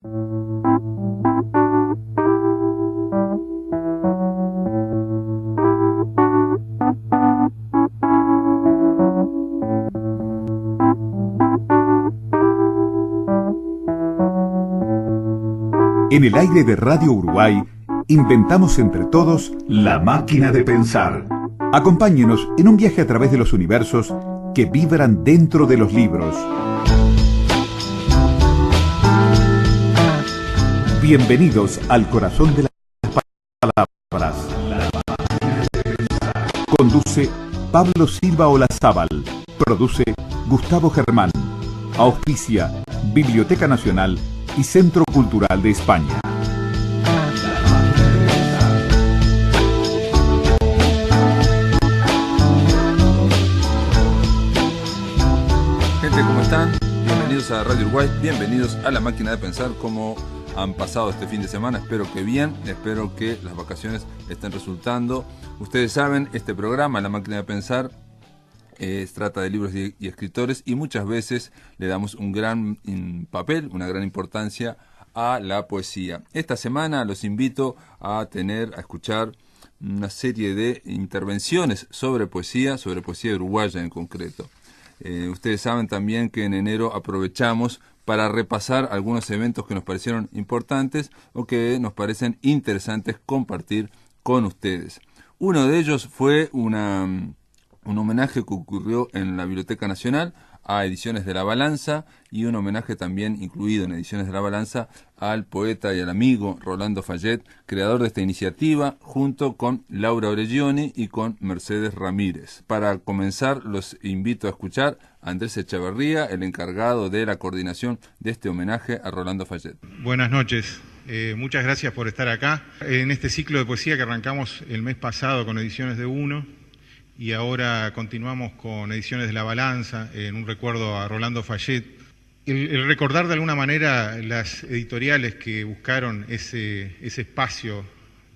En el aire de Radio Uruguay, inventamos entre todos la máquina de pensar. Acompáñenos en un viaje a través de los universos que vibran dentro de los libros. Bienvenidos al corazón de las palabras. Conduce Pablo Silva Olazábal. Produce Gustavo Germán. Auspicia Biblioteca Nacional y Centro Cultural de España. Gente, ¿cómo están? Bienvenidos a Radio Uruguay, bienvenidos a La Máquina de Pensar. ¿Cómo han pasado este fin de semana? Espero que bien, espero que las vacaciones estén resultando. Ustedes saben, este programa, La Máquina de Pensar, trata de libros y escritores, y muchas veces le damos un gran papel, una gran importancia a la poesía. Esta semana los invito a escuchar una serie de intervenciones sobre poesía uruguaya en concreto. Ustedes saben también que en enero aprovechamos para repasar algunos eventos que nos parecieron importantes o que nos parecen interesantes compartir con ustedes. Uno de ellos fue un homenaje que ocurrió en la Biblioteca Nacional a Ediciones de la Balanza, y un homenaje también incluido en Ediciones de la Balanza al poeta y al amigo Rolando Fayet, creador de esta iniciativa, junto con Laura Oregioni y con Mercedes Ramírez. Para comenzar, los invito a escuchar a Andrés Echeverría, el encargado de la coordinación de este homenaje a Rolando Fayet. Buenas noches. Muchas gracias por estar acá en este ciclo de poesía que arrancamos el mes pasado con Ediciones de Uno. Y ahora continuamos con Ediciones de la Balanza, en un recuerdo a Rolando Fayet. El recordar de alguna manera las editoriales que buscaron ese espacio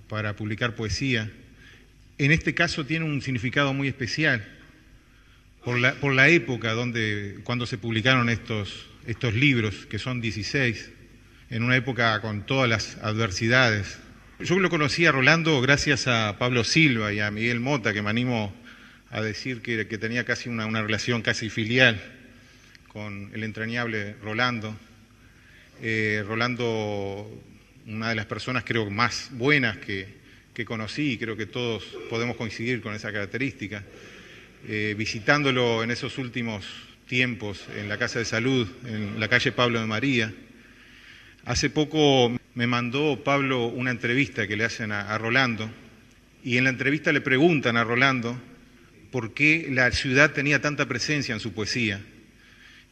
para publicar poesía, en este caso tiene un significado muy especial por la época cuando se publicaron estos libros, que son 16, en una época con todas las adversidades. Yo lo conocí a Rolando gracias a Pablo Silva y a Miguel Mota, que me animo a decir que tenía casi una relación casi filial con el entrañable Rolando. Rolando, una de las personas creo más buenas que conocí, y creo que todos podemos coincidir con esa característica. Visitándolo en esos últimos tiempos en la Casa de Salud, en la calle Pablo de María, hace poco me mandó Pablo una entrevista que le hacen a Rolando, y en la entrevista le preguntan a Rolando por qué la ciudad tenía tanta presencia en su poesía.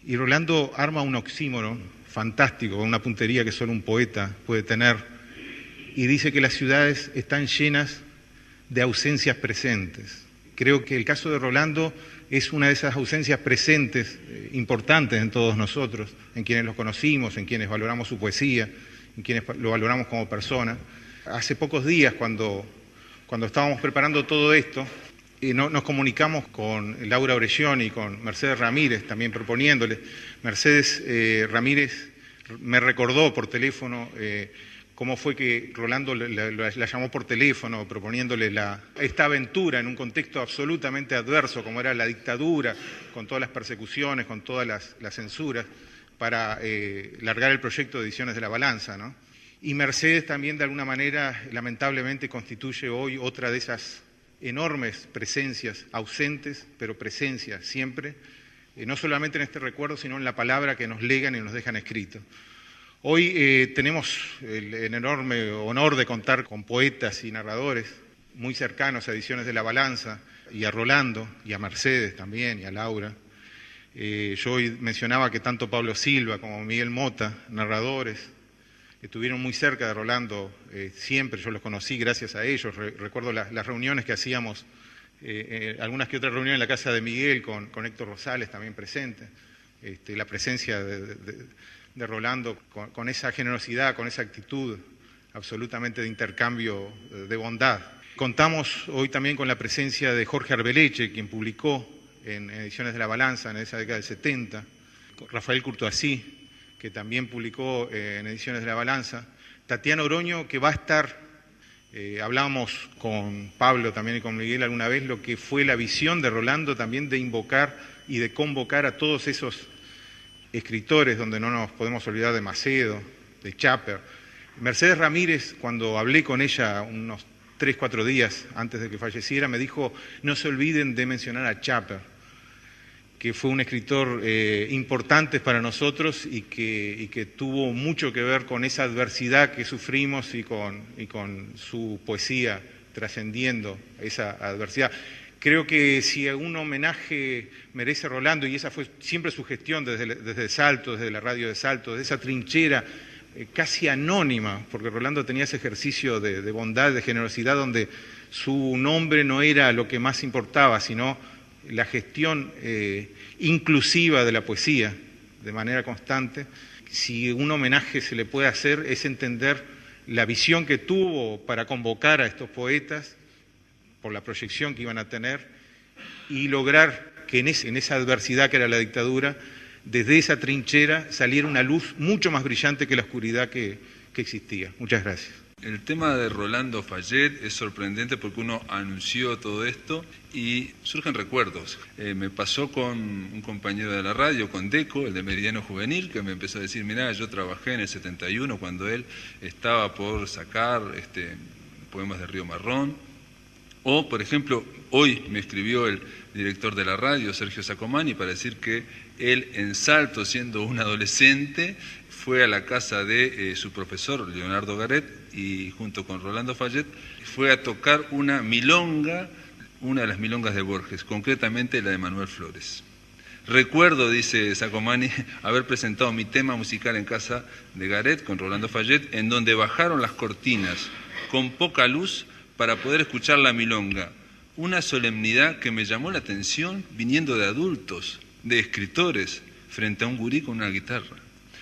Y Rolando arma un oxímoron fantástico, una puntería que solo un poeta puede tener, y dice que las ciudades están llenas de ausencias presentes. Creo que el caso de Rolando es una de esas ausencias presentes importantes en todos nosotros, en quienes los conocimos, en quienes valoramos su poesía, en quienes lo valoramos como persona. Hace pocos días, cuando estábamos preparando todo esto, nos comunicamos con Laura Oregioni y con Mercedes Ramírez, también proponiéndole. Mercedes Ramírez me recordó por teléfono cómo fue que Rolando la llamó por teléfono, proponiéndole esta aventura en un contexto absolutamente adverso, como era la dictadura, con todas las persecuciones, con todas las censuras, para largar el proyecto de Ediciones de la Balanza, ¿no? Y Mercedes también, de alguna manera, lamentablemente constituye hoy otra de esas enormes presencias, ausentes, pero presencias siempre, no solamente en este recuerdo, sino en la palabra que nos legan y nos dejan escrito. Hoy tenemos el enorme honor de contar con poetas y narradores muy cercanos a Ediciones de la Balanza, y a Rolando, y a Mercedes también, y a Laura. Yo hoy mencionaba que tanto Pablo Silva como Miguel Mota, narradores, estuvieron muy cerca de Rolando siempre. Yo los conocí gracias a ellos. Recuerdo las reuniones que hacíamos, algunas que otras reuniones en la casa de Miguel con Héctor Rosales también presente. La presencia de Rolando con esa generosidad, con esa actitud absolutamente de intercambio de bondad. Contamos hoy también con la presencia de Jorge Arbeleche, quien publicó en Ediciones de la Balanza en esa década del 70, Rafael Courtoisí, que también publicó en Ediciones de la Balanza, Tatiana Oroño, que va a estar, hablábamos con Pablo también y con Miguel alguna vez, lo que fue la visión de Rolando también de invocar y de convocar a todos esos escritores, donde no nos podemos olvidar de Macedo, de Chaper. Mercedes Ramírez, cuando hablé con ella unos 3, 4 días antes de que falleciera, me dijo, no se olviden de mencionar a Chaper, que fue un escritor importante para nosotros y que tuvo mucho que ver con esa adversidad que sufrimos y con su poesía trascendiendo esa adversidad. Creo que si algún homenaje merece Rolando, y esa fue siempre su gestión desde Salto, desde la radio de Salto, desde esa trinchera casi anónima, porque Rolando tenía ese ejercicio de bondad, de generosidad, donde su nombre no era lo que más importaba, sino la gestión inclusiva de la poesía de manera constante. Si un homenaje se le puede hacer es entender la visión que tuvo para convocar a estos poetas por la proyección que iban a tener y lograr que en esa adversidad que era la dictadura, desde esa trinchera saliera una luz mucho más brillante que la oscuridad que existía. Muchas gracias. El tema de Rolando Fayet es sorprendente porque uno anunció todo esto y surgen recuerdos. Me pasó con un compañero de la radio, con Deco, el de Meridiano Juvenil, que me empezó a decir, mirá, yo trabajé en el 71 cuando él estaba por sacar poemas de Río Marrón. O, por ejemplo, hoy me escribió el director de la radio, Sergio Sacomani, para decir que él en Salto, siendo un adolescente, fue a la casa de su profesor, Leonardo Garret, y junto con Rolando Fayet, fue a tocar una milonga, una de las milongas de Borges, concretamente la de Manuel Flores. Recuerdo, dice Sacomani, haber presentado mi tema musical en casa de Garret con Rolando Fayet, en donde bajaron las cortinas con poca luz para poder escuchar la milonga. Una solemnidad que me llamó la atención viniendo de adultos, de escritores, frente a un gurí con una guitarra.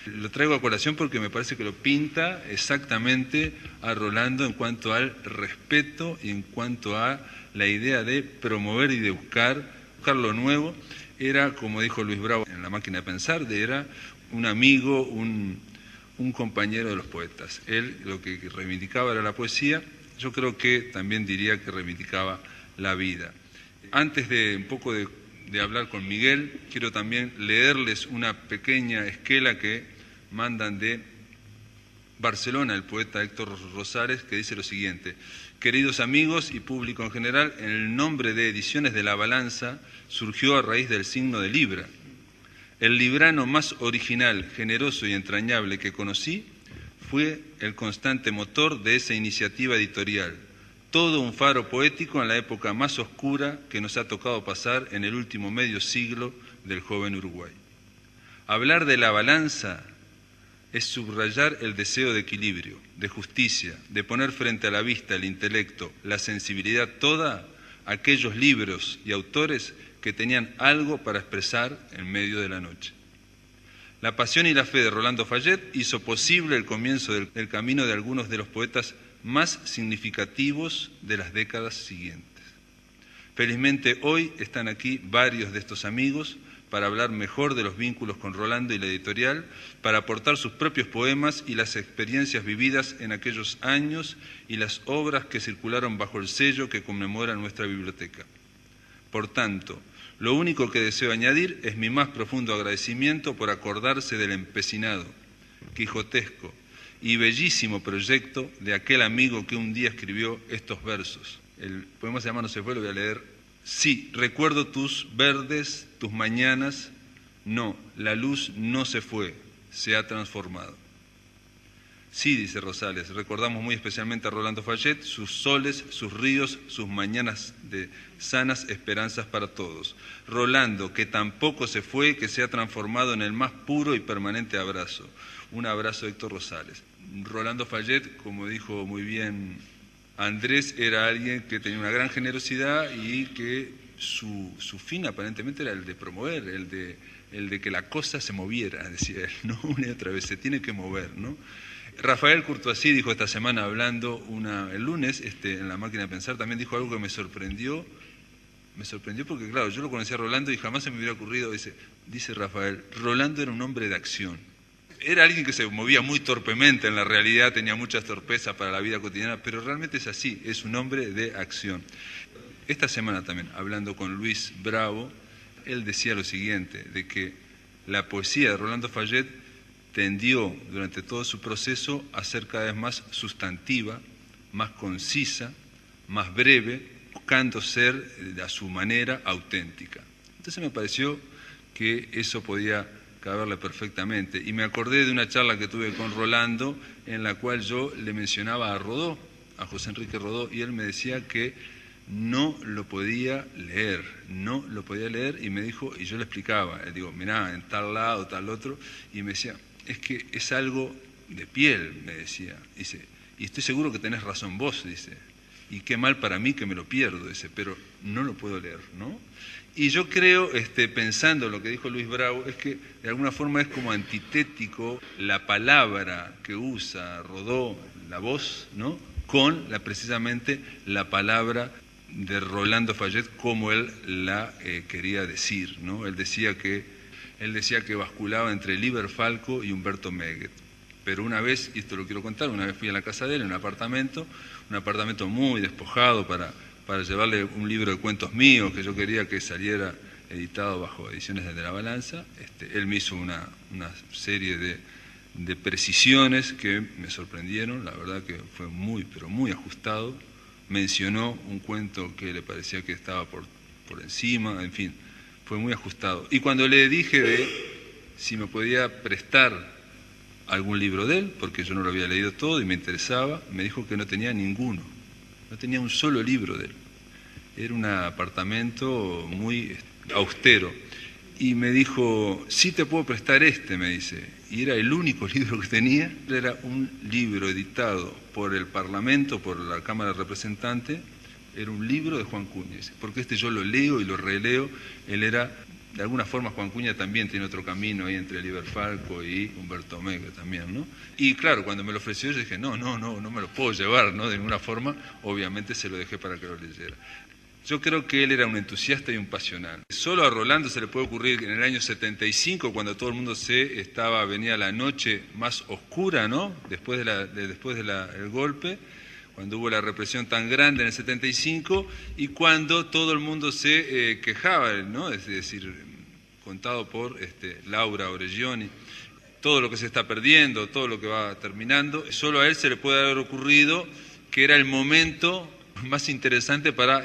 Lo traigo a colación porque me parece que lo pinta exactamente a Rolando en cuanto al respeto y en cuanto a la idea de promover y de buscar lo nuevo. Era, como dijo Luis Bravo en La máquina de pensar, era un amigo, un compañero de los poetas. Él lo que reivindicaba era la poesía, yo creo que también diría que reivindicaba la vida. Antes de un poco de hablar con Miguel, quiero también leerles una pequeña esquela que mandan de Barcelona, el poeta Héctor Rosales, que dice lo siguiente: queridos amigos y público en general, en el nombre de Ediciones de la Balanza surgió a raíz del signo de Libra. El librano más original, generoso y entrañable que conocí fue el constante motor de esa iniciativa editorial. Todo un faro poético en la época más oscura que nos ha tocado pasar en el último medio siglo del joven Uruguay. Hablar de la balanza es subrayar el deseo de equilibrio, de justicia, de poner frente a la vista, el intelecto, la sensibilidad toda, aquellos libros y autores que tenían algo para expresar en medio de la noche. La pasión y la fe de Rolando Fayet hizo posible el comienzo del camino de algunos de los poetas más significativos de las décadas siguientes. Felizmente hoy están aquí varios de estos amigos para hablar mejor de los vínculos con Rolando y la editorial, para aportar sus propios poemas y las experiencias vividas en aquellos años y las obras que circularon bajo el sello que conmemora nuestra biblioteca. Por tanto, lo único que deseo añadir es mi más profundo agradecimiento por acordarse del empecinado, quijotesco y bellísimo proyecto de aquel amigo que un día escribió estos versos. El poema se llama No se fue, lo voy a leer. Sí, recuerdo tus verdes, tus mañanas. No, la luz no se fue, se ha transformado. Sí, dice Rosales, recordamos muy especialmente a Rolando Fayet, sus soles, sus ríos, sus mañanas de sanas esperanzas para todos. Rolando, que tampoco se fue, que se ha transformado en el más puro y permanente abrazo. Un abrazo, Héctor Rosales. Rolando Fayet, como dijo muy bien Andrés, era alguien que tenía una gran generosidad y que su fin aparentemente era el de promover, el de que la cosa se moviera, decía él, ¿no? Una y otra vez, se tiene que mover, ¿no? Rafael Courtoisí dijo esta semana hablando el lunes en La máquina de pensar, también dijo algo que me sorprendió porque claro, yo lo conocía a Rolando y jamás se me hubiera ocurrido, dice Rafael, Rolando era un hombre de acción. era alguien que se movía muy torpemente en la realidad, tenía muchas torpezas para la vida cotidiana, pero realmente es así, es un hombre de acción. Esta semana también, hablando con Luis Bravo, él decía lo siguiente, de que la poesía de Rolando Fayet tendió durante todo su proceso a ser cada vez más sustantiva, más concisa, más breve, buscando ser a su manera auténtica. Entonces me pareció que eso podía caberle perfectamente. Y me acordé de una charla que tuve con Rolando, en la cual yo le mencionaba a Rodó, a José Enrique Rodó, y él me decía que no lo podía leer, y me dijo, y yo le explicaba, le digo, mirá, en tal lado, tal otro, y me decía, es que es algo de piel, me decía, dice, y estoy seguro que tenés razón vos, dice, y qué mal para mí que me lo pierdo, dice, pero no lo puedo leer, ¿no? Y yo creo, pensando en lo que dijo Luis Bravo, es que de alguna forma es como antitético la palabra que usa Rodó, la voz, ¿no?, con precisamente la palabra de Rolando Fayet como él la quería decir, ¿no? Él decía que basculaba entre Liber Falco y Humberto Meguet. Pero una vez, y esto lo quiero contar, una vez fui a la casa de él, en un apartamento muy despojado para llevarle un libro de cuentos míos que yo quería que saliera editado bajo Ediciones de la Balanza. Él me hizo una serie de precisiones que me sorprendieron, la verdad que fue muy, pero muy ajustado. Mencionó un cuento que le parecía que estaba por encima, en fin, fue muy ajustado. Y cuando le dije de si me podía prestar algún libro de él, porque yo no lo había leído todo y me interesaba, me dijo que no tenía ninguno, no tenía un solo libro de él. Era un apartamento muy austero. Y me dijo, sí te puedo prestar me dice. Y era el único libro que tenía, era un libro editado por el Parlamento, por la Cámara de Representantes, era un libro de Juan Cuña, porque yo lo leo y lo releo, él era, de alguna forma Juan Cuña también tiene otro camino ahí entre Liber Falco y Humberto Meguet también, ¿no? Y claro, cuando me lo ofreció yo dije, no me lo puedo llevar, ¿no? De ninguna forma, obviamente se lo dejé para que lo leyera. Yo creo que él era un entusiasta y un pasional. Solo a Rolando se le puede ocurrir en el año 75, cuando todo el mundo venía la noche más oscura, ¿no? Después del golpe, cuando hubo la represión tan grande en el 75, y cuando todo el mundo se quejaba, ¿no? Es decir, contado por Laura Oregioni, todo lo que se está perdiendo, todo lo que va terminando, solo a él se le puede haber ocurrido que era el momento más interesante para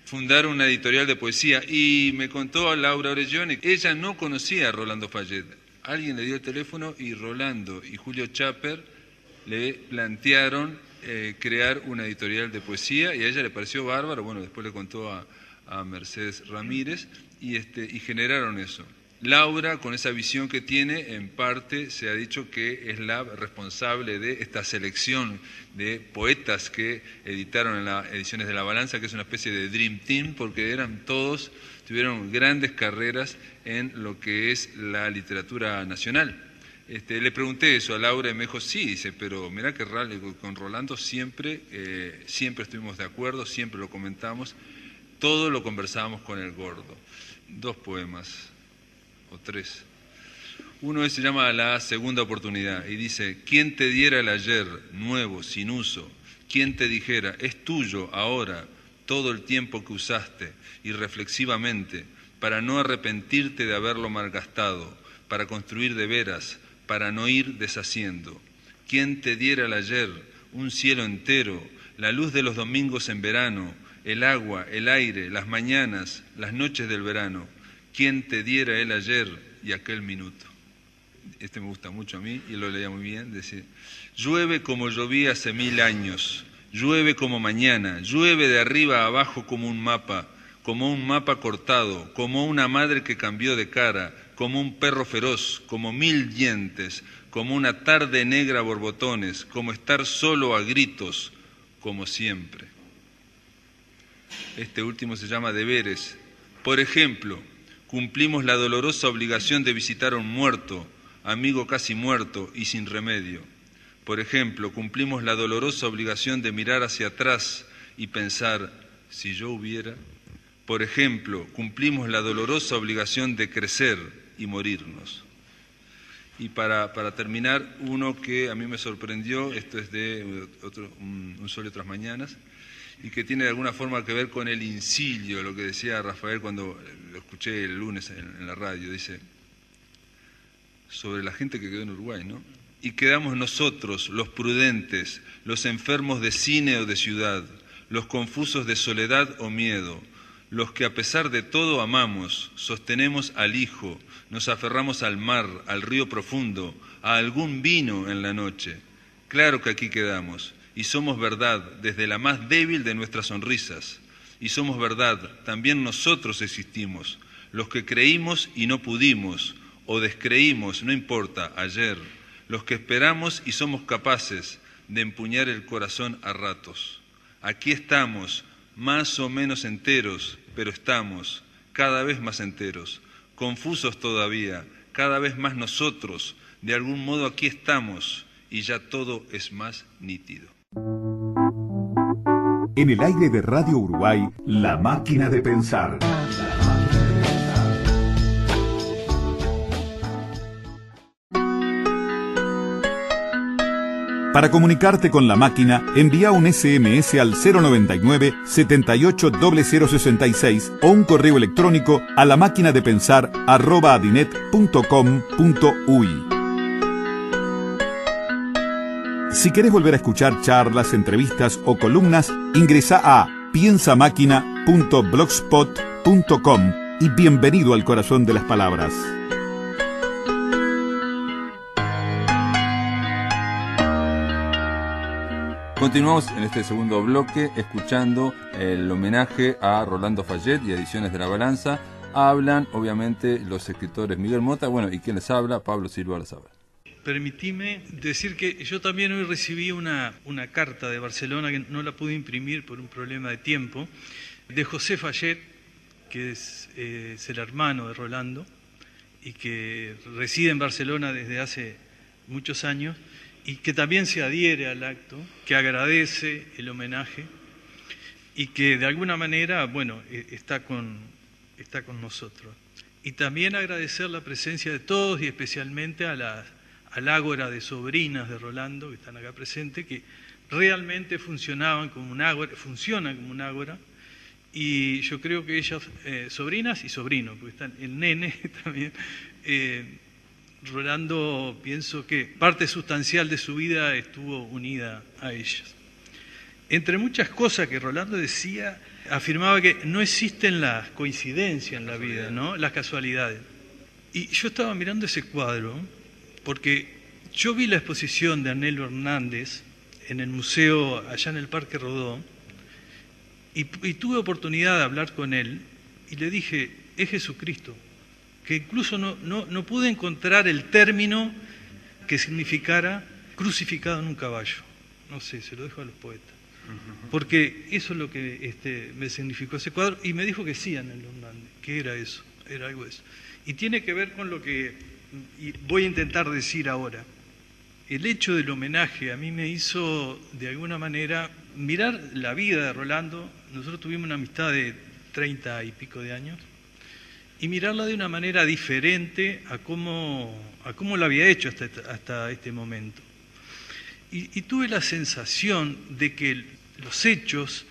fundar una editorial de poesía. Y me contó a Laura Oregioni, ella no conocía a Rolando Fayet. Alguien le dio el teléfono y Rolando y Julio Chaper le plantearon crear una editorial de poesía, y a ella le pareció bárbaro. Bueno, después le contó a Mercedes Ramírez y generaron eso. Laura, con esa visión que tiene, en parte se ha dicho que es la responsable de esta selección de poetas que editaron en las Ediciones de la Balanza, que es una especie de Dream Team, porque tuvieron grandes carreras en lo que es la literatura nacional. Le pregunté eso a Laura y me dijo, sí, dice, pero mirá que con Rolando siempre estuvimos de acuerdo, siempre lo comentamos, todo lo conversábamos con el Gordo. 2 poemas. O 3. Uno se llama La Segunda Oportunidad y dice, ¿quién te diera el ayer nuevo, sin uso? ¿Quién te dijera, es tuyo ahora todo el tiempo que usaste irreflexivamente para no arrepentirte de haberlo malgastado, para construir de veras, para no ir deshaciendo? ¿Quién te diera el ayer un cielo entero, la luz de los domingos en verano, el agua, el aire, las mañanas, las noches del verano? ¿Quién te diera el ayer y aquel minuto? Me gusta mucho a mí y lo leía muy bien. Decía, llueve como llovía hace 1000 años, llueve como mañana, llueve de arriba a abajo como un mapa cortado, como una madre que cambió de cara, como un perro feroz, como 1000 dientes, como una tarde negra a borbotones, como estar solo a gritos, como siempre. Este último se llama Deberes. Por ejemplo, cumplimos la dolorosa obligación de visitar a un muerto, amigo casi muerto y sin remedio. Por ejemplo, cumplimos la dolorosa obligación de mirar hacia atrás y pensar, si yo hubiera. Por ejemplo, cumplimos la dolorosa obligación de crecer y morirnos. Y para terminar, uno que a mí me sorprendió, esto es de Un sol y otras mañanas, y que tiene de alguna forma que ver con el incilio, lo que decía Rafael cuando lo escuché el lunes en la radio, dice, sobre la gente que quedó en Uruguay, ¿no? Y quedamos nosotros, los prudentes, los enfermos de cine o de ciudad, los confusos de soledad o miedo, los que a pesar de todo amamos, sostenemos al hijo, nos aferramos al mar, al río profundo, a algún vino en la noche. Claro que aquí quedamos, y somos verdad desde la más débil de nuestras sonrisas. Y somos verdad, también nosotros existimos, los que creímos y no pudimos, o descreímos, no importa, ayer, los que esperamos y somos capaces de empuñar el corazón a ratos. Aquí estamos, más o menos enteros, pero estamos cada vez más enteros, confusos todavía, cada vez más nosotros, de algún modo aquí estamos y ya todo es más nítido. En el aire de Radio Uruguay, La Máquina de Pensar. Para comunicarte con la máquina, envía un SMS al 099 78 0066 o un correo electrónico a lamaquinadepensar@adinet.com.uy. Si querés volver a escuchar charlas, entrevistas o columnas, ingresa a piensamáquina.blogspot.com y bienvenido al corazón de las palabras. Continuamos en este segundo bloque escuchando el homenaje a Rolando Fayet y Ediciones de la Balanza. Hablan, obviamente, los escritores Miguel Mota, bueno, y quien les habla, Pablo Silva Lazabal. Permitime decir que yo también hoy recibí una carta de Barcelona que no la pude imprimir por un problema de tiempo, de José Fayet, que es el hermano de Rolando y que reside en Barcelona desde hace muchos años y que también se adhiere al acto, que agradece el homenaje y que de alguna manera, bueno, está con nosotros. Y también agradecer la presencia de todos y especialmente al ágora de sobrinas de Rolando, que están acá presentes, que realmente funcionan como un ágora, y yo creo que ellas, sobrinas y sobrinos, porque están el nene también, Rolando, pienso que parte sustancial de su vida estuvo unida a ellas. Entre muchas cosas que Rolando decía, afirmaba que no existen las coincidencias en la vida, ¿no? Las casualidades. Y yo estaba mirando ese cuadro porque yo vi la exposición de Arnelio Hernández en el museo allá en el Parque Rodó y tuve oportunidad de hablar con él y le dije, es Jesucristo, que incluso no pude encontrar el término que significara crucificado en un caballo. No sé, se lo dejo a los poetas. Porque eso es lo que me significó ese cuadro, y me dijo que sí, Arnelio Hernández, que era eso, era algo de eso. Y tiene que ver con lo que voy a intentar decir ahora. El hecho del homenaje a mí me hizo, de alguna manera, mirar la vida de Rolando. Nosotros tuvimos una amistad de 30 y pico de años, y mirarla de una manera diferente a cómo lo había hecho hasta este momento. Y tuve la sensación de que los hechos,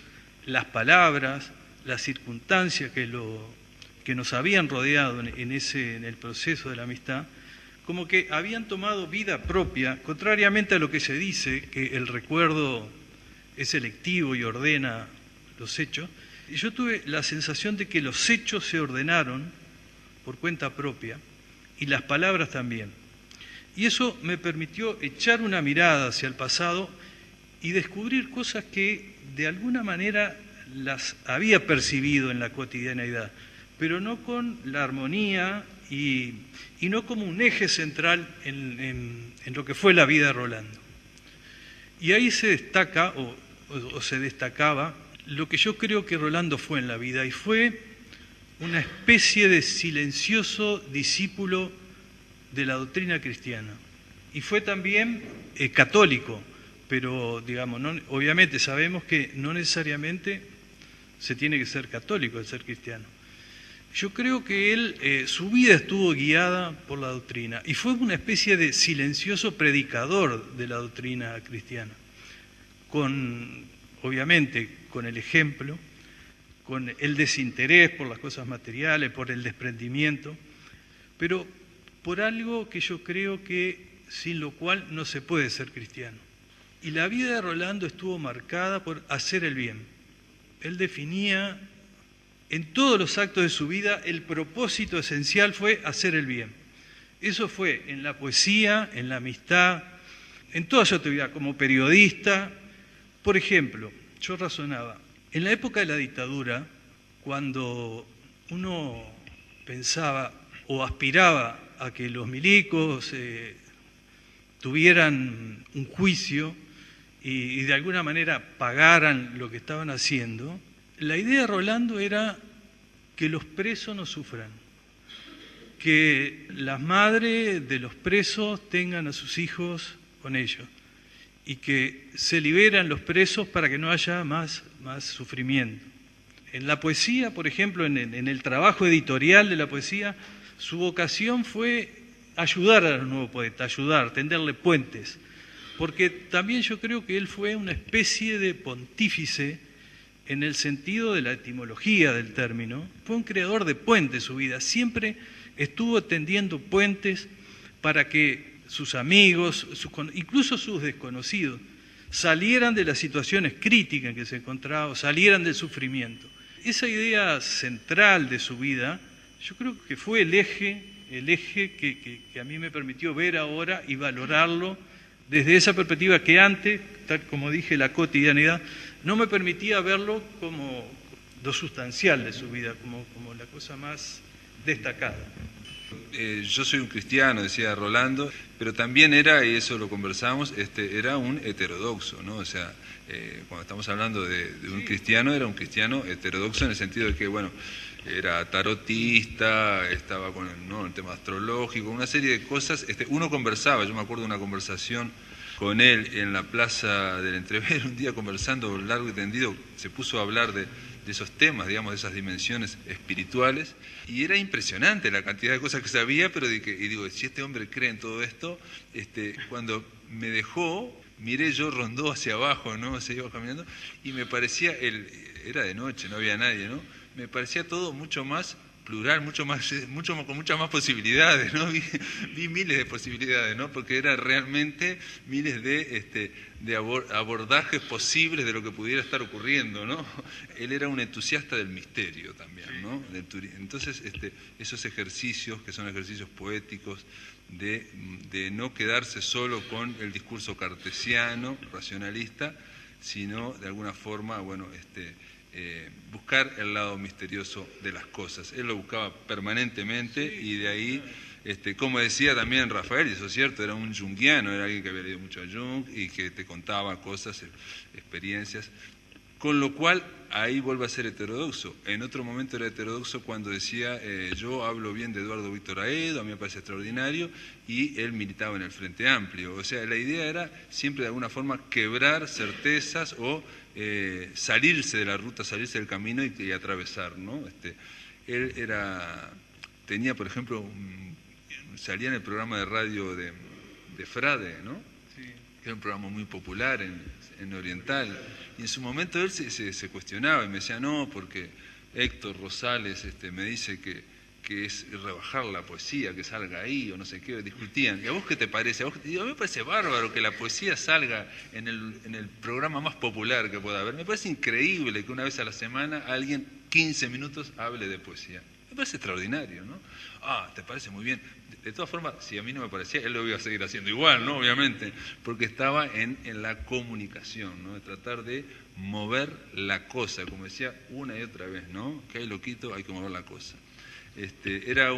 las palabras, las circunstancias que nos habían rodeado en el proceso de la amistad, como que habían tomado vida propia, contrariamente a lo que se dice, que el recuerdo es selectivo y ordena los hechos. Y yo tuve la sensación de que los hechos se ordenaron por cuenta propia y las palabras también. Y eso me permitió echar una mirada hacia el pasado y descubrir cosas que de alguna manera las había percibido en la cotidianeidad, pero no con la armonía y no como un eje central en lo que fue la vida de Rolando. Y ahí se destaca, o se destacaba, lo que yo creo que Rolando fue en la vida, y fue una especie de silencioso discípulo de la doctrina cristiana. Y fue también católico, pero digamos, obviamente sabemos que no necesariamente se tiene que ser católico al ser cristiano. Yo creo que él, su vida estuvo guiada por la doctrina y fue una especie de silencioso predicador de la doctrina cristiana, obviamente con el ejemplo, con el desinterés por las cosas materiales, por el desprendimiento, pero por algo que yo creo que sin lo cual no se puede ser cristiano. Y la vida de Rolando estuvo marcada por hacer el bien. Él definía en todos los actos de su vida el propósito esencial fue hacer el bien. Eso fue en la poesía, en la amistad, en toda su actividad, como periodista. Por ejemplo, yo razonaba, en la época de la dictadura, cuando uno pensaba o aspiraba a que los milicos tuvieran un juicio y de alguna manera pagaran lo que estaban haciendo, la idea de Rolando era que los presos no sufran, que las madres de los presos tengan a sus hijos con ellos y que se liberan los presos para que no haya más sufrimiento. En la poesía, por ejemplo, en el trabajo editorial de la poesía, su vocación fue ayudar a los nuevos poetas, tenderle puentes, porque también yo creo que él fue una especie de pontífice en el sentido de la etimología del término. Fue un creador de puentes su vida, siempre estuvo tendiendo puentes para que sus amigos, incluso sus desconocidos, salieran de las situaciones críticas en que se encontraban, salieran del sufrimiento. Esa idea central de su vida, yo creo que fue el eje que a mí me permitió ver ahora y valorarlo desde esa perspectiva que antes, tal como dije, la cotidianidad, no me permitía verlo como lo sustancial de su vida, como la cosa más destacada. Yo soy un cristiano, decía Rolando, pero también era, y eso lo conversamos, era un heterodoxo, ¿no? O sea, cuando estamos hablando de un cristiano, era un cristiano heterodoxo en el sentido de que, bueno, era tarotista, estaba con el tema astrológico, una serie de cosas. Uno conversaba, yo me acuerdo de una conversación con él en la Plaza del Entrever, un día conversando largo y tendido, se puso a hablar de esos temas, digamos, de esas dimensiones espirituales, y era impresionante la cantidad de cosas que sabía, pero y digo, si este hombre cree en todo esto, cuando me dejó, miré, yo rondó hacia abajo, ¿no? Se iba caminando, y me parecía, era de noche, no había nadie, ¿no? Me parecía todo mucho más plural, con muchas más posibilidades, ¿no? Vi miles de posibilidades, ¿no? Porque era realmente miles de abordajes posibles de lo que pudiera estar ocurriendo, ¿no? Él era un entusiasta del misterio también, ¿no? Entonces, esos ejercicios, que son ejercicios poéticos, de no quedarse solo con el discurso cartesiano, racionalista, sino de alguna forma, bueno, buscar el lado misterioso de las cosas. Él lo buscaba permanentemente y de ahí, como decía también Rafael, y eso es cierto, era un junguiano, era alguien que había leído mucho a Jung y que te contaba cosas, experiencias, con lo cual ahí vuelve a ser heterodoxo. En otro momento era heterodoxo cuando decía, yo hablo bien de Eduardo Víctor Aedo, a mí me parece extraordinario, y él militaba en el Frente Amplio. O sea, la idea era siempre de alguna forma quebrar certezas o salirse de la ruta, salirse del camino y atravesar, ¿no? Él tenía, por ejemplo, salía en el programa de radio de Frade, ¿no? Sí. Era un programa muy popular en Oriental, y en su momento él se cuestionaba y me decía, no, porque Héctor Rosales me dice que es rebajar la poesía, que salga ahí, o no sé qué, discutían. ¿Y a vos qué te parece? A mí me parece bárbaro que la poesía salga en el programa más popular que pueda haber. Me parece increíble que una vez a la semana alguien 15 minutos hable de poesía. Me parece extraordinario, ¿no? Ah, ¿te parece? Muy bien. De todas formas, si a mí no me parecía, él lo iba a seguir haciendo igual, ¿no? Obviamente, porque estaba en la comunicación, ¿no? De tratar de mover la cosa, como decía una y otra vez, ¿no? Que hay loquito, hay que mover la cosa. Era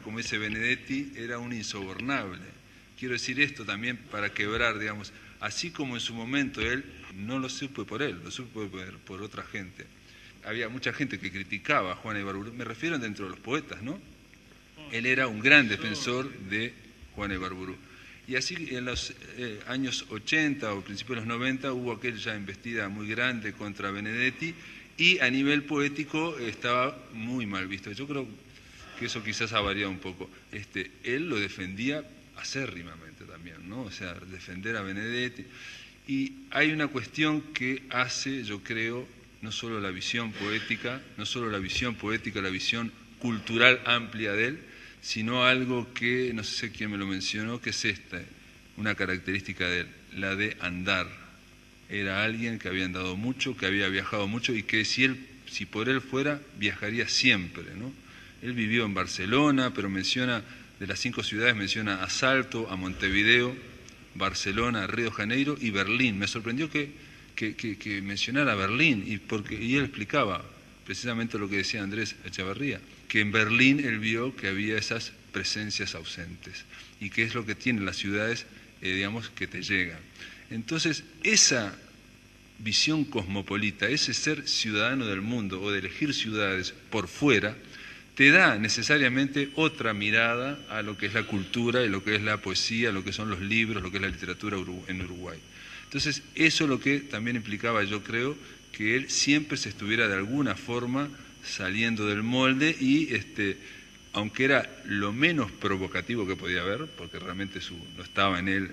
como dice Benedetti, era un insobornable. Quiero decir esto también para quebrar, digamos, así como en su momento él, no lo supo por él, lo supo por otra gente. Había mucha gente que criticaba a Juana Ibarburu, me refiero dentro de los poetas, ¿no? Él era un gran defensor de Juana Ibarburu. Y así en los años 80 o principios de los 90 hubo aquella embestida muy grande contra Benedetti, y a nivel poético estaba muy mal visto. Yo creo que eso quizás ha variado un poco. Él lo defendía acérrimamente también, ¿no? O sea, defender a Benedetti. Y hay una cuestión que hace, yo creo, no solo la visión poética, la visión cultural amplia de él, sino algo que, no sé quién me lo mencionó, que es una característica de él, la de andar. Era alguien que había andado mucho, que había viajado mucho y que si por él fuera, viajaría siempre, ¿no? Él vivió en Barcelona, pero menciona, de las 5 ciudades, menciona a Salto, a Montevideo, Barcelona, Río de Janeiro y Berlín. Me sorprendió que mencionara Berlín, y él explicaba precisamente lo que decía Andrés Echeverría, que en Berlín él vio que había esas presencias ausentes, y que es lo que tienen las ciudades, digamos, que te llegan. Entonces, esa visión cosmopolita, ese ser ciudadano del mundo o de elegir ciudades por fuera, te da necesariamente otra mirada a lo que es la cultura y lo que es la poesía, lo que son los libros, lo que es la literatura en Uruguay. Entonces, eso es lo que también implicaba, yo creo, que él siempre se estuviera de alguna forma saliendo del molde y, aunque era lo menos provocativo que podía haber, porque realmente no estaba en él,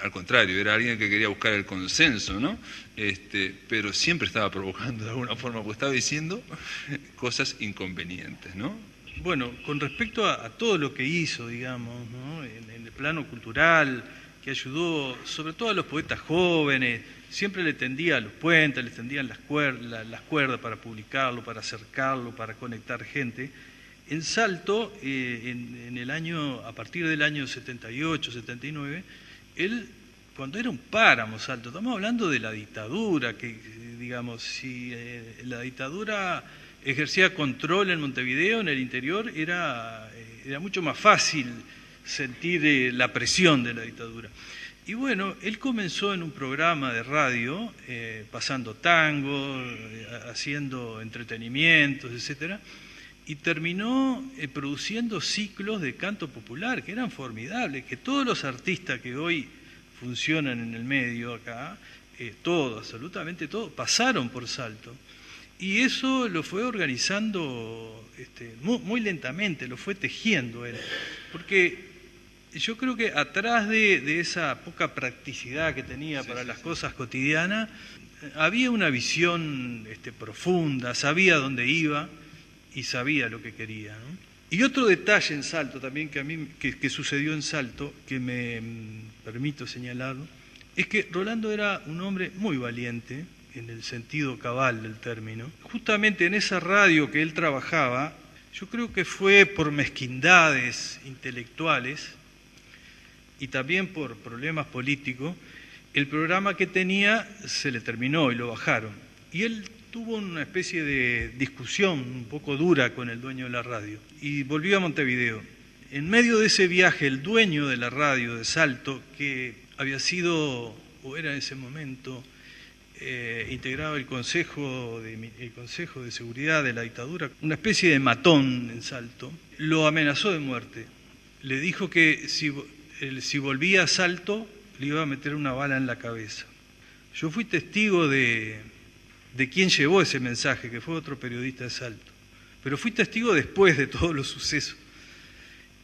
al contrario, era alguien que quería buscar el consenso, ¿no? Pero siempre estaba provocando de alguna forma, porque estaba diciendo cosas inconvenientes, ¿no? Bueno, con respecto a todo lo que hizo, digamos, ¿no? En el plano cultural, que ayudó sobre todo a los poetas jóvenes, siempre le tendía los puentes, le tendían las cuerdas para publicarlo, para acercarlo, para conectar gente. En Salto, a partir del año 78, 79, él, cuando era un páramo Salto, estamos hablando de la dictadura, que digamos, si la dictadura ejercía control en Montevideo, en el interior, era mucho más fácil sentir la presión de la dictadura. Y bueno, él comenzó en un programa de radio, pasando tango, haciendo entretenimientos, etcétera, y terminó produciendo ciclos de canto popular que eran formidables, que todos los artistas que hoy funcionan en el medio acá, todos, absolutamente todos, pasaron por Salto. Y eso lo fue organizando muy lentamente, lo fue tejiendo él. Porque yo creo que atrás de esa poca practicidad que tenía para las cosas cotidianas, había una visión profunda, sabía dónde iba y sabía lo que quería, ¿no? Y otro detalle en Salto también que sucedió en Salto, que me permito señalarlo, es que Rolando era un hombre muy valiente, en el sentido cabal del término. Justamente en esa radio que él trabajaba, yo creo que fue por mezquindades intelectuales y también por problemas políticos, el programa que tenía se le terminó y lo bajaron. Y él tuvo una especie de discusión un poco dura con el dueño de la radio y volvió a Montevideo. En medio de ese viaje, el dueño de la radio de Salto, que había sido, o era en ese momento, integraba el Consejo de Seguridad de la dictadura, una especie de matón en Salto, lo amenazó de muerte. Le dijo que si volvía a Salto, le iba a meter una bala en la cabeza. Yo fui testigo de quién llevó ese mensaje, que fue otro periodista de Salto, pero fui testigo después de todos los sucesos.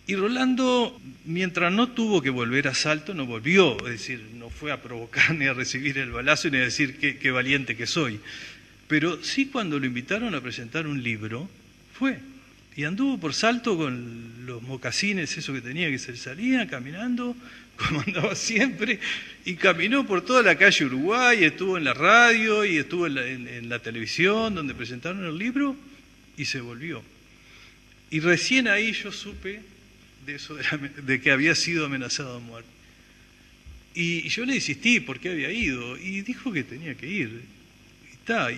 Y Rolando, mientras no tuvo que volver a Salto, no volvió, es decir, no fue a provocar ni a recibir el balazo ni a decir qué valiente que soy. Pero sí, cuando lo invitaron a presentar un libro, fue. Y anduvo por Salto con los mocasines, eso que tenía, que se salía caminando, como andaba siempre, y caminó por toda la calle Uruguay, estuvo en la radio y estuvo en la televisión donde presentaron el libro, y se volvió. Y recién ahí yo supe de eso, de que había sido amenazado de muerte. Y yo le insistí por qué había ido, y dijo que tenía que ir.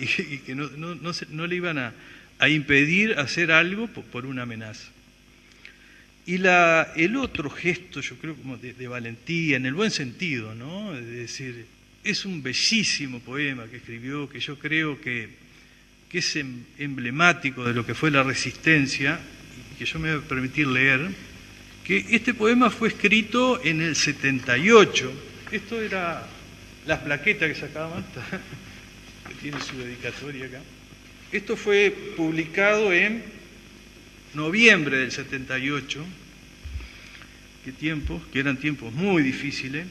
Y que no le iban a impedir hacer algo por una amenaza. Y el otro gesto, yo creo, como de valentía, en el buen sentido, ¿no? Es decir, es un bellísimo poema que escribió, que yo creo que es emblemático de lo que fue la resistencia, y que yo me voy a permitir leer, que este poema fue escrito en el 78. Esto era las plaquetas que sacaban. que tiene su dedicatoria acá. Esto fue publicado en noviembre del 78, que eran tiempos muy difíciles,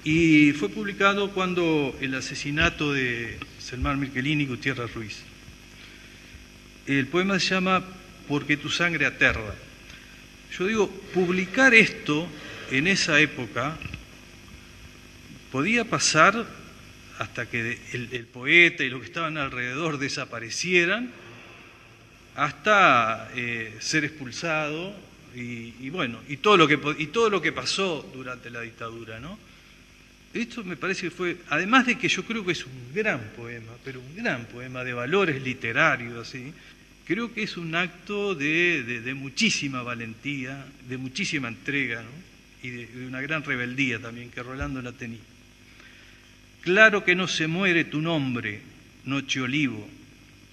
y fue publicado cuando el asesinato de Selmar Mirkelini y Gutiérrez Ruiz. El poema se llama Porque tu sangre aterra. Yo digo, publicar esto en esa época podía pasar hasta que el poeta y los que estaban alrededor desaparecieran, hasta ser expulsado y todo lo que pasó durante la dictadura, ¿no? Esto me parece que fue, además de que yo creo que es un gran poema, pero un gran poema de valores literarios, ¿sí? Creo que es un acto de muchísima valentía, de muchísima entrega, ¿no? Y de una gran rebeldía también, que Rolando la tenía. Claro que no se muere tu nombre, noche olivo,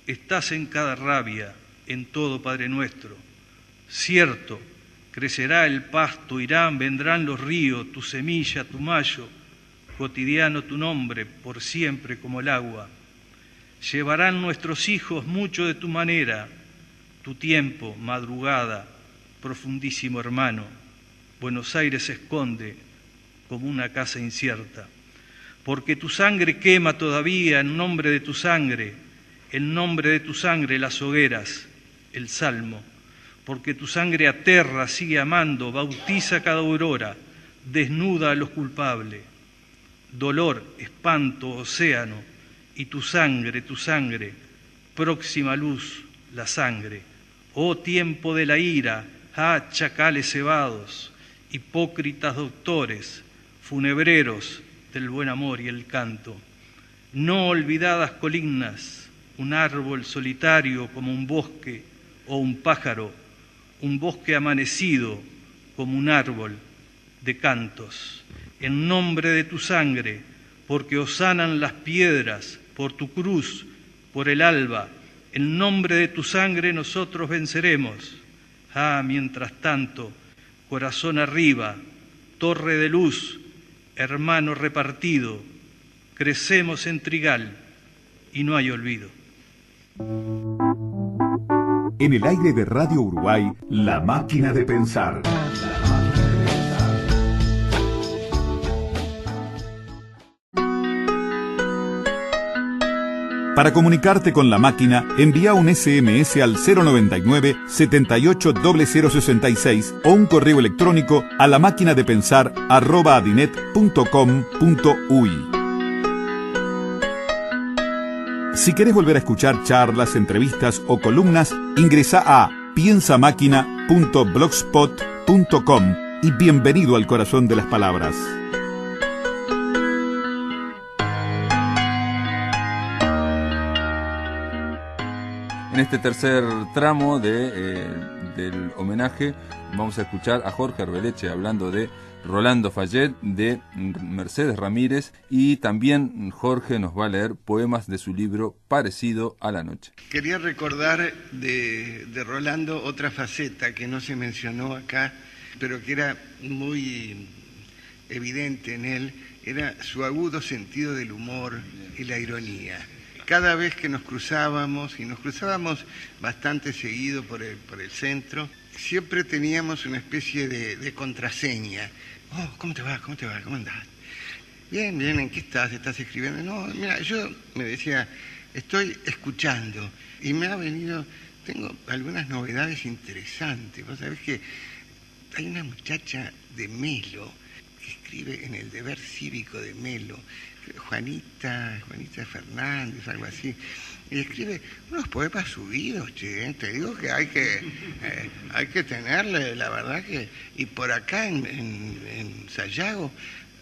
estás en cada rabia, en todo Padre nuestro. Cierto, crecerá el pasto, vendrán los ríos, tu semilla, tu mayo, cotidiano tu nombre, por siempre como el agua. Llevarán nuestros hijos mucho de tu manera, tu tiempo, madrugada, profundísimo hermano. Buenos Aires se esconde como una casa incierta. Porque tu sangre quema todavía en nombre de tu sangre, en nombre de tu sangre las hogueras, el salmo. Porque tu sangre aterra, sigue amando, bautiza cada aurora, desnuda a los culpables. Dolor, espanto, océano, y tu sangre, próxima luz, la sangre. Oh tiempo de la ira, chacales cebados, hipócritas doctores, funebreros del buen amor y el canto. No olvidadas columnas, un árbol solitario como un bosque o un pájaro, un bosque amanecido como un árbol de cantos. En nombre de tu sangre, porque osanan las piedras, por tu cruz, por el alba, en nombre de tu sangre nosotros venceremos. Mientras tanto, corazón arriba, torre de luz, hermano repartido, crecemos en trigal y no hay olvido. En el aire de Radio Uruguay, La Máquina de Pensar. Para comunicarte con La Máquina, envía un SMS al 099 780066 o un correo electrónico a lamaquinadepensar@adinet.com.uy. Si querés volver a escuchar charlas, entrevistas o columnas, ingresa a piensamáquina.blogspot.com y bienvenido al corazón de las palabras. En este tercer tramo del homenaje vamos a escuchar a Jorge Arbeleche hablando de Rolando Fayet, de Mercedes Ramírez, y también Jorge nos va a leer poemas de su libro Parecido a la noche. Quería recordar de Rolando otra faceta que no se mencionó acá, pero que era muy evidente en él, era su agudo sentido del humor y la ironía. Cada vez que nos cruzábamos, y nos cruzábamos bastante seguido por el centro, siempre teníamos una especie de contraseña. ¿Cómo te va? ¿Cómo andás? Bien, ¿en qué estás? ¿Estás escribiendo? No, mira, yo me decía, estoy escuchando, y me ha venido, tengo algunas novedades interesantes. Vos sabés que hay una muchacha de Melo, que escribe en el Deber Cívico de Melo, Juanita Fernández, algo así, y escribe unos poemas subidos, che, te digo que hay que tenerle, la verdad que, y por acá en Sayago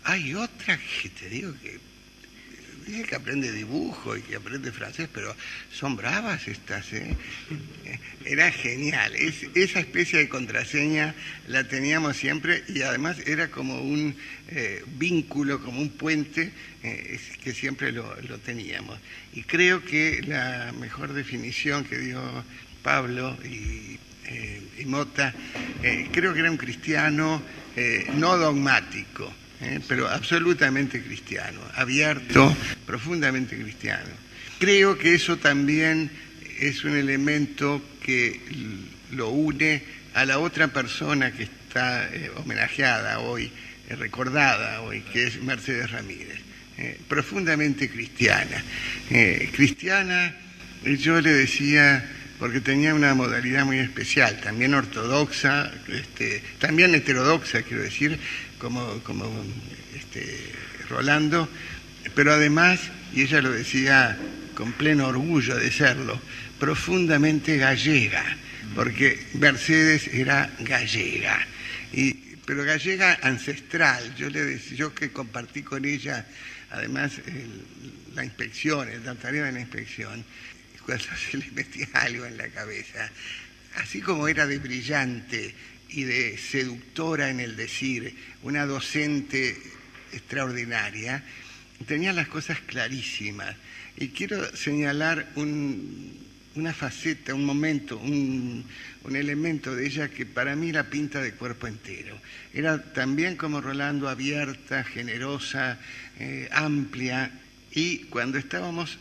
hay otra que te digo que dice que aprende dibujo y que aprende francés, pero son bravas estas, ¿eh? Era genial, esa especie de contraseña la teníamos siempre, y además era como un vínculo, como un puente, que siempre lo teníamos. Y creo que la mejor definición que dio Pablo y Mota, creo que era un cristiano no dogmático, pero absolutamente cristiano, abierto, profundamente cristiano. Creo que eso también es un elemento que lo une a la otra persona que está homenajeada hoy, recordada hoy, que es Mercedes Ramírez, profundamente cristiana. Cristiana, yo le decía, porque tenía una modalidad muy especial, también ortodoxa, también heterodoxa, quiero decir, como Rolando, pero además, y ella lo decía con pleno orgullo de serlo, profundamente gallega, porque Mercedes era gallega, pero gallega ancestral. Yo que compartí con ella, además, la inspección, la tarea de la inspección, cuando se le metía algo en la cabeza, así como era de brillante y de seductora en el decir, una docente extraordinaria, tenía las cosas clarísimas. Y quiero señalar una faceta, un momento, un elemento de ella que para mí la pinta de cuerpo entero. Era también como Rolando, abierta, generosa, amplia, y cuando estábamos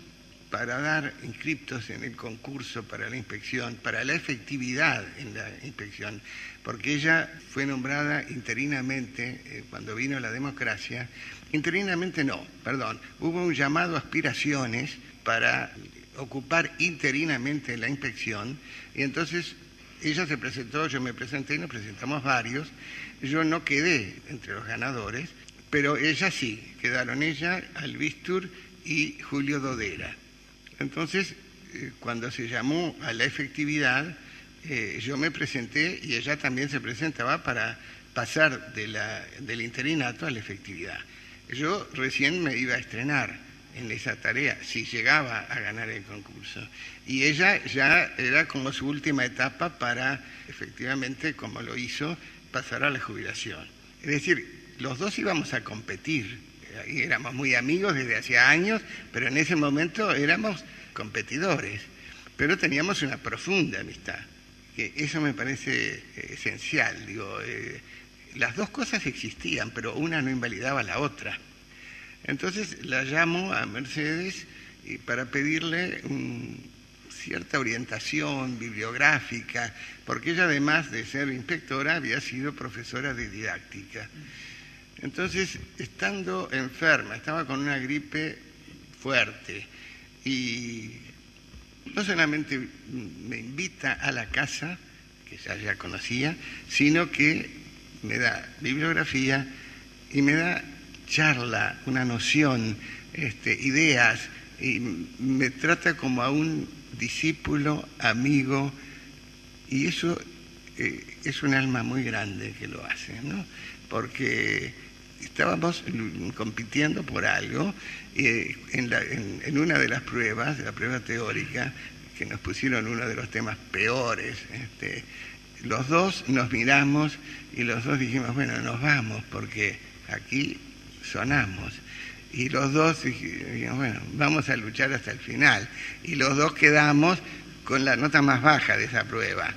para dar inscriptos en el concurso para la inspección, para la efectividad en la inspección, porque ella fue nombrada interinamente cuando vino la democracia. Interinamente no, perdón, hubo un llamado a aspiraciones para ocupar interinamente la inspección, y entonces ella se presentó, yo me presenté y nos presentamos varios. Yo no quedé entre los ganadores, pero ella sí, quedaron ella, Albistur y Julio Dodera. Entonces, cuando se llamó a la efectividad, yo me presenté y ella también se presentaba para pasar del interinato a la efectividad. Yo recién me iba a estrenar en esa tarea, si llegaba a ganar el concurso. Y ella ya era como su última etapa para, efectivamente, como lo hizo, pasar a la jubilación. Es decir, los dos íbamos a competir. Y éramos muy amigos desde hacía años, pero en ese momento éramos competidores. Pero teníamos una profunda amistad, que eso me parece esencial. Las dos cosas existían, pero una no invalidaba a la otra. Entonces la llamo a Mercedes para pedirle cierta orientación bibliográfica, porque ella, además de ser inspectora, había sido profesora de didáctica. Entonces, estando enferma, estaba con una gripe fuerte, y no solamente me invita a la casa, que ya conocía, sino que me da bibliografía y me da charla, una noción, ideas, y me trata como a un discípulo, amigo, y eso es un alma muy grande que lo hace, ¿no? Porque estábamos compitiendo por algo, en una de las pruebas, la prueba teórica, que nos pusieron uno de los temas peores, los dos nos miramos y los dos dijimos, bueno, nos vamos porque aquí sonamos. Y los dos dijimos, bueno, vamos a luchar hasta el final. Y los dos quedamos con la nota más baja de esa prueba.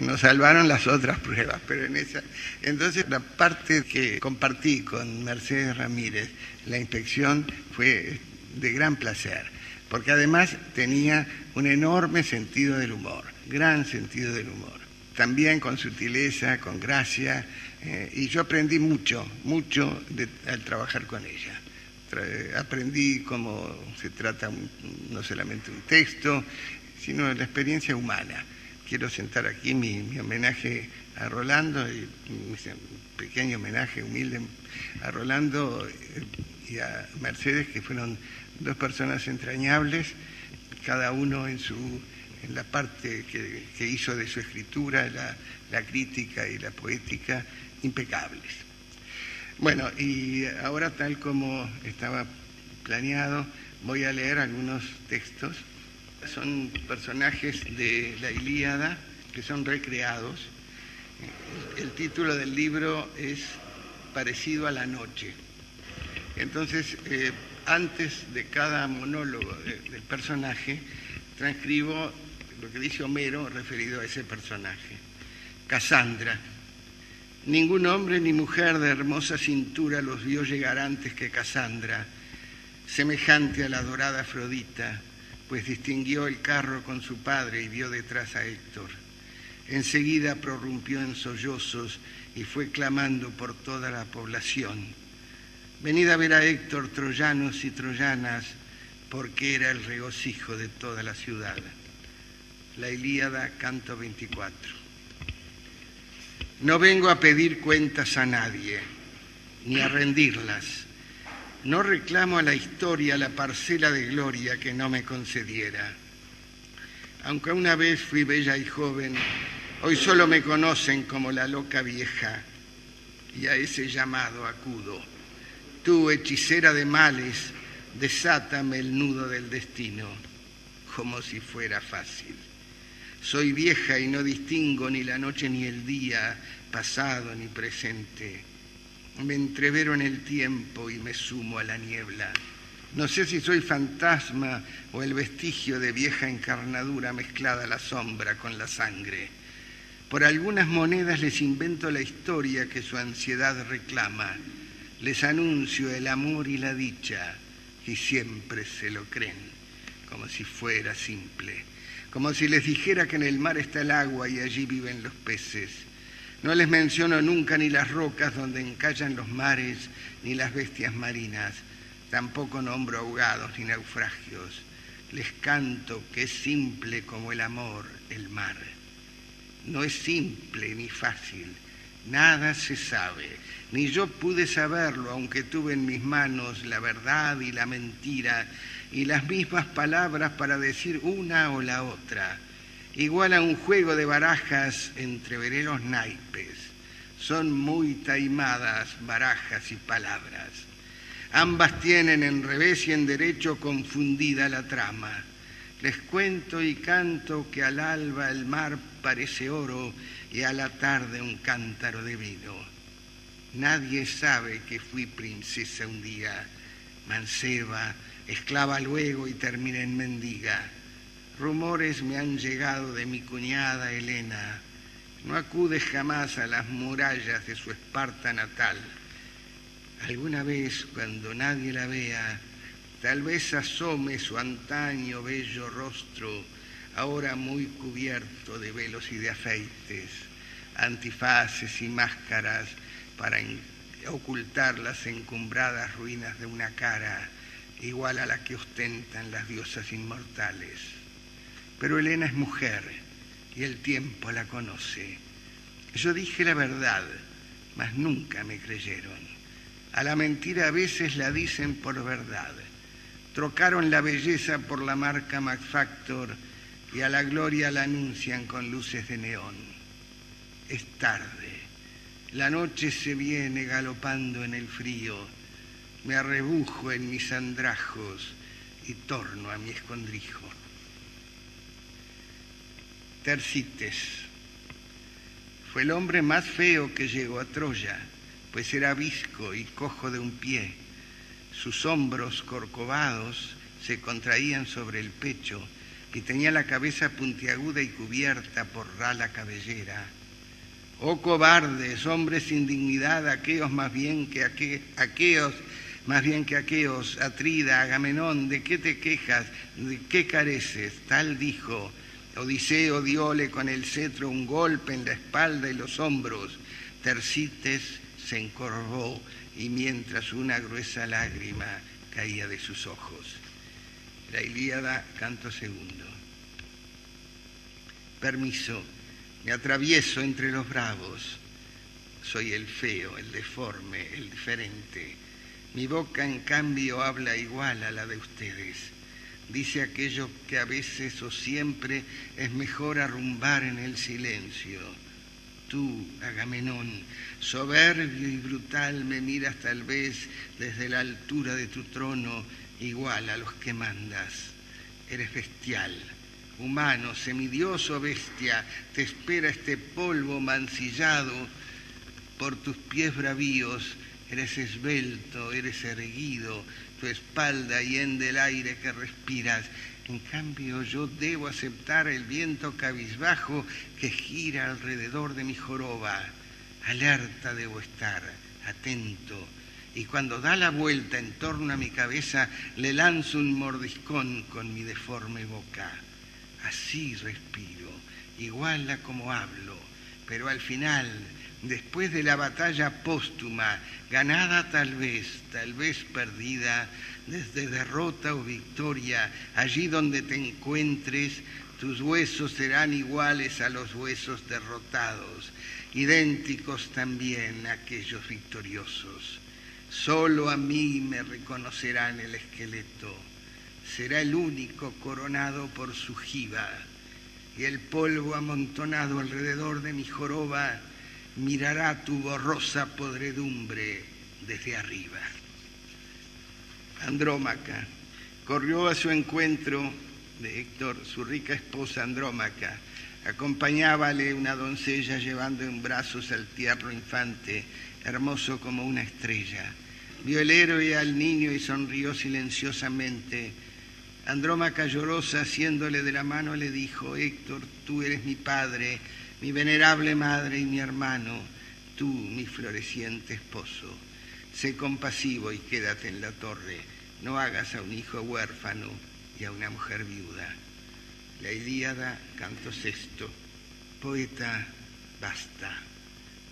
Nos salvaron las otras pruebas, pero en esa... Entonces, la parte que compartí con Mercedes Ramírez, la inspección, fue de gran placer, porque además tenía un enorme sentido del humor, gran sentido del humor. También con sutileza, con gracia, y yo aprendí mucho al trabajar con ella. Aprendí cómo se trata no solamente un texto, sino la experiencia humana. Quiero sentar aquí mi homenaje a Rolando, y mi pequeño homenaje humilde a Rolando y a Mercedes, que fueron dos personas entrañables, cada uno en la parte que hizo de su escritura, la crítica y la poética, impecables. Bueno, y ahora, tal como estaba planeado, voy a leer algunos textos. Son personajes de la Ilíada que son recreados. El título del libro es Parecido a la noche. Entonces, antes de cada monólogo del personaje, transcribo lo que dice Homero referido a ese personaje. Casandra. Ningún hombre ni mujer de hermosa cintura los vio llegar antes que Casandra, semejante a la dorada Afrodita, pues distinguió el carro con su padre y vio detrás a Héctor. Enseguida prorrumpió en sollozos y fue clamando por toda la población: venid a ver a Héctor, troyanos y troyanas, porque era el regocijo de toda la ciudad. La Ilíada, canto 24. No vengo a pedir cuentas a nadie, ni a rendirlas. No reclamo a la historia la parcela de gloria que no me concediera. Aunque una vez fui bella y joven, hoy solo me conocen como la loca vieja, y a ese llamado acudo. Tú, hechicera de males, desátame el nudo del destino, como si fuera fácil. Soy vieja y no distingo ni la noche ni el día, pasado ni presente. Me entrevero en el tiempo y me sumo a la niebla. No sé si soy fantasma o el vestigio de vieja encarnadura mezclada a la sombra con la sangre. Por algunas monedas les invento la historia que su ansiedad reclama. Les anuncio el amor y la dicha y siempre se lo creen, como si fuera simple. Como si les dijera que en el mar está el agua y allí viven los peces. No les menciono nunca ni las rocas donde encallan los mares, ni las bestias marinas. Tampoco nombro ahogados ni naufragios. Les canto que es simple como el amor, el mar. No es simple ni fácil, nada se sabe, ni yo pude saberlo, aunque tuve en mis manos la verdad y la mentira, y las mismas palabras para decir una o la otra. Igual a un juego de barajas entreveré los naipes. Son muy taimadas barajas y palabras. Ambas tienen en revés y en derecho confundida la trama. Les cuento y canto que al alba el mar parece oro y a la tarde un cántaro de vino. Nadie sabe que fui princesa un día, manceba, esclava luego y terminé en mendiga. Rumores me han llegado de mi cuñada Helena. No acude jamás a las murallas de su Esparta natal. Alguna vez, cuando nadie la vea, tal vez asome su antaño bello rostro, ahora muy cubierto de velos y de afeites, antifaces y máscaras para ocultar las encumbradas ruinas de una cara igual a la que ostentan las diosas inmortales. Pero Helena es mujer y el tiempo la conoce. Yo dije la verdad, mas nunca me creyeron. A la mentira a veces la dicen por verdad. Trocaron la belleza por la marca MacFactor y a la gloria la anuncian con luces de neón. Es tarde, la noche se viene galopando en el frío, me arrebujo en mis andrajos y torno a mi escondrijo. Tersites fue el hombre más feo que llegó a Troya, pues era visco y cojo de un pie. Sus hombros corcovados se contraían sobre el pecho y tenía la cabeza puntiaguda y cubierta por rala cabellera. Oh cobardes, hombres sin dignidad, aqueos más bien que aqueos, Atrida, Agamenón, ¿de qué te quejas? ¿De qué careces? Tal dijo. Odiseo diole con el cetro un golpe en la espalda y los hombros. Tersites se encorvó y mientras una gruesa lágrima caía de sus ojos. La Ilíada, canto segundo. Permiso, me atravieso entre los bravos. Soy el feo, el deforme, el diferente. Mi boca, en cambio, habla igual a la de ustedes. Dice aquello que a veces o siempre es mejor arrumbar en el silencio. Tú, Agamenón, soberbio y brutal, me miras tal vez desde la altura de tu trono, igual a los que mandas. Eres bestial, humano, semidioso bestia, te espera este polvo mancillado por tus pies bravíos. Eres esbelto, eres erguido, tu espalda hiende el aire que respiras. En cambio, yo debo aceptar el viento cabizbajo que gira alrededor de mi joroba. Alerta debo estar, atento, y cuando da la vuelta en torno a mi cabeza, le lanzo un mordiscón con mi deforme boca. Así respiro, igual a como hablo, pero al final, después de la batalla póstuma, ganada tal vez perdida, desde derrota o victoria, allí donde te encuentres, tus huesos serán iguales a los huesos derrotados, idénticos también a aquellos victoriosos. Solo a mí me reconocerán el esqueleto, será el único coronado por su jiba, y el polvo amontonado alrededor de mi joroba mirará tu borrosa podredumbre desde arriba. Andrómaca. Corrió a su encuentro de Héctor su rica esposa Andrómaca. Acompañábale una doncella llevando en brazos al tierno infante, hermoso como una estrella. Vio el héroe al niño y sonrió silenciosamente. Andrómaca llorosa, haciéndole de la mano, le dijo: Héctor, tú eres mi padre, mi venerable madre y mi hermano, tú mi floreciente esposo. Sé compasivo y quédate en la torre, no hagas a un hijo huérfano y a una mujer viuda. La Ilíada, canto sexto. Poeta, basta.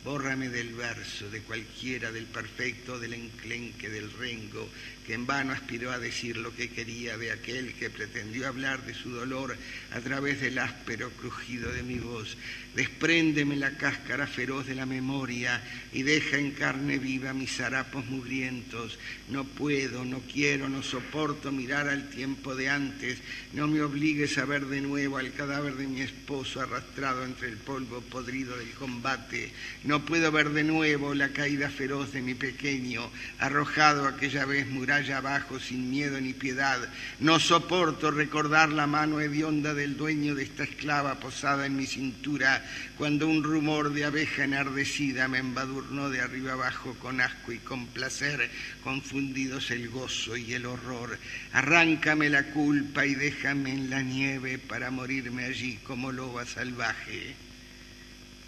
Bórrame del verso, de cualquiera, del perfecto, del enclenque, del rengo, que en vano aspiró a decir lo que quería, de aquel que pretendió hablar de su dolor a través del áspero crujido de mi voz. Despréndeme la cáscara feroz de la memoria y deja en carne viva mis harapos mugrientos. No puedo, no quiero, no soporto mirar al tiempo de antes. No me obligues a ver de nuevo al cadáver de mi esposo arrastrado entre el polvo podrido del combate. No puedo ver de nuevo la caída feroz de mi pequeño, arrojado aquella vez muralla abajo sin miedo ni piedad. No soporto recordar la mano hedionda del dueño de esta esclava posada en mi cintura, cuando un rumor de abeja enardecida me embadurnó de arriba abajo con asco y con placer, confundidos el gozo y el horror. Arráncame la culpa y déjame en la nieve para morirme allí como loba salvaje.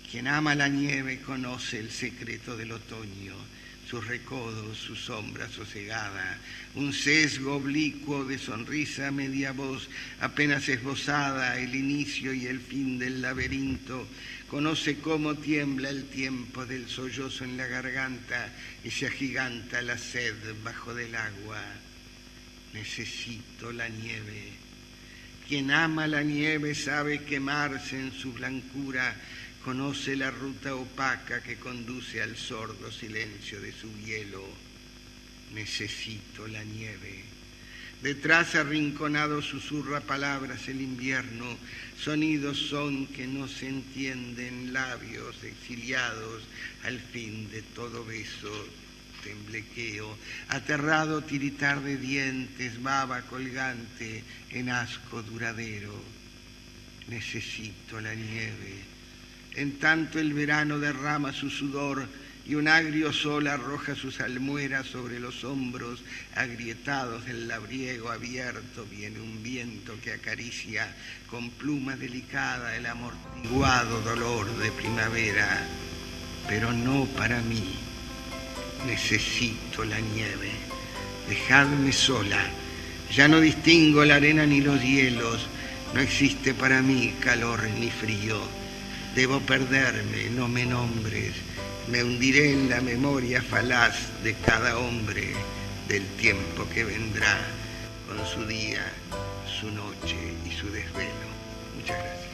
Quien ama la nieve conoce el secreto del otoño, sus recodos, su sombra sosegada, un sesgo oblicuo de sonrisa a media voz, apenas esbozada, el inicio y el fin del laberinto. Conoce cómo tiembla el tiempo del sollozo en la garganta y se agiganta la sed bajo del agua. Necesito la nieve. Quien ama la nieve sabe quemarse en su blancura, conoce la ruta opaca que conduce al sordo silencio de su hielo. Necesito la nieve. Detrás arrinconado susurra palabras el invierno, sonidos son que no se entienden, labios exiliados al fin de todo beso, temblequeo, aterrado tiritar de dientes, baba colgante en asco duradero. Necesito la nieve. En tanto el verano derrama su sudor y un agrio sol arroja sus almueras sobre los hombros agrietados del labriego abierto. Viene un viento que acaricia con pluma delicada el amortiguado dolor de primavera, pero no para mí. Necesito la nieve. Dejadme sola. Ya no distingo la arena ni los hielos. No existe para mí calor ni frío. Debo perderme, no me nombres, me hundiré en la memoria falaz de cada hombre, del tiempo que vendrá, con su día, su noche y su desvelo. Muchas gracias.